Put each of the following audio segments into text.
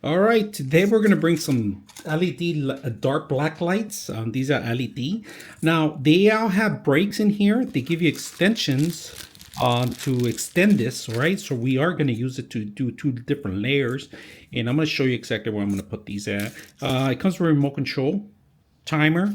All right, today we're going to bring some dark black lights. These are LED. Now, they all have breaks in here. They give you extensions to extend this, right? So we are going to use it to do 2 different layers. And I'm going to show you exactly where I'm going to put these at. It comes with a remote control, timer,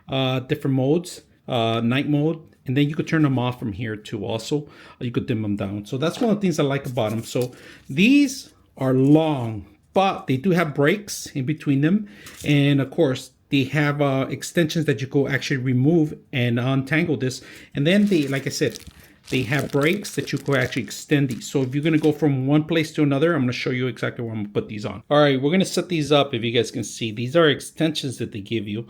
different modes, night mode, and then you could turn them off from here too. Also, you could dim them down. So that's one of the things I like about them. So these are long, but they do have breaks in between them, and of course they have extensions that you go actually remove and untangle this. And then they, like I said, they have breaks that you could actually extend these. So if you're gonna go from one place to another, I'm gonna show you exactly where I'm gonna put these on. All right, we're gonna set these up. If you guys can see, these are extensions that they give you.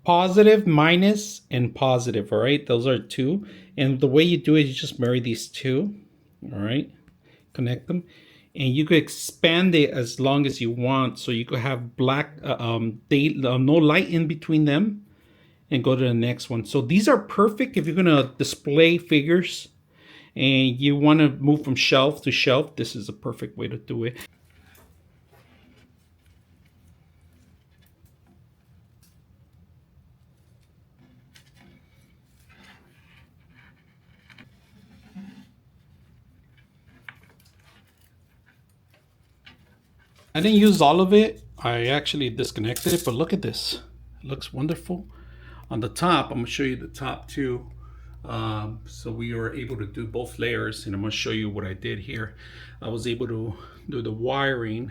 Positive, minus, and positive. All right, those are 2. And the way you do it, you just marry these 2. All right, connect them, and you could expand it as long as you want. So you could have black, no light in between them, and go to the next one. So these are perfect if you're gonna display figures and you want to move from shelf to shelf. This is a perfect way to do it. I didn't use all of it. I actually disconnected it, but look at this. It looks wonderful. On the top, I'm gonna show you the top too. So we were able to do both layers, and I'm gonna show you what I did here. I was able to do the wiring,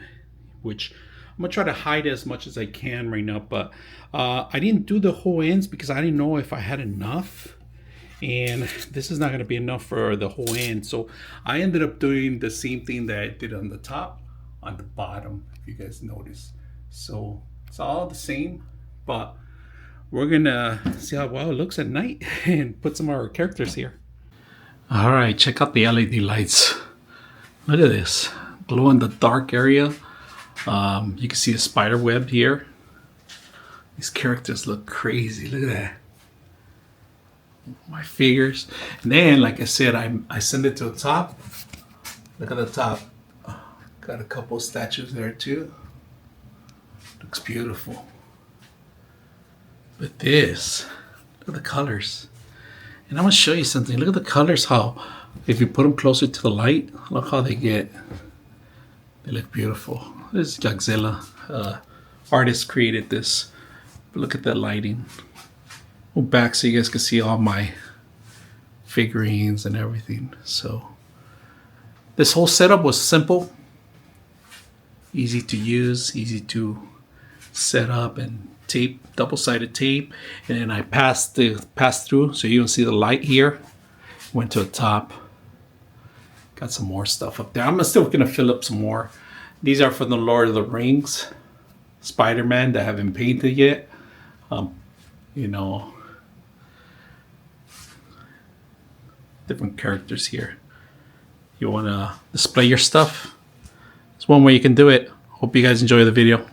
which I'm gonna try to hide as much as I can right now, but I didn't do the whole ends because I didn't know if I had enough. And this is not going to be enough for the whole end. So I ended up doing the same thing that I did on the top, on the bottom, if you guys notice. So it's all the same, but we're gonna see how well it looks at night and put some of our characters here. All right, check out the LED lights. Look at this, glow in the dark area. You can see the spider web here. These characters look crazy. Look at that. My figures. And then, like I said, I send it to the top. Look at the top. Got a couple statues there too. Looks beautiful. But this, look at the colors. And I'm gonna show you something. Look at the colors, how if you put them closer to the light, look how they get. They look beautiful. This is Godzilla. Artist created this. But look at that lighting. Go back so you guys can see all my figurines and everything. So this whole setup was simple, easy to use, easy to set up, and tape, double-sided tape, and then I passed through so you can see the light here. Went to the top. Got some more stuff up there. I'm still gonna fill up some more. These are from the Lord of the Rings, Spider-Man that I haven't painted yet. You know, different characters here. You want to display your stuff? It's one way you can do it. Hope you guys enjoy the video.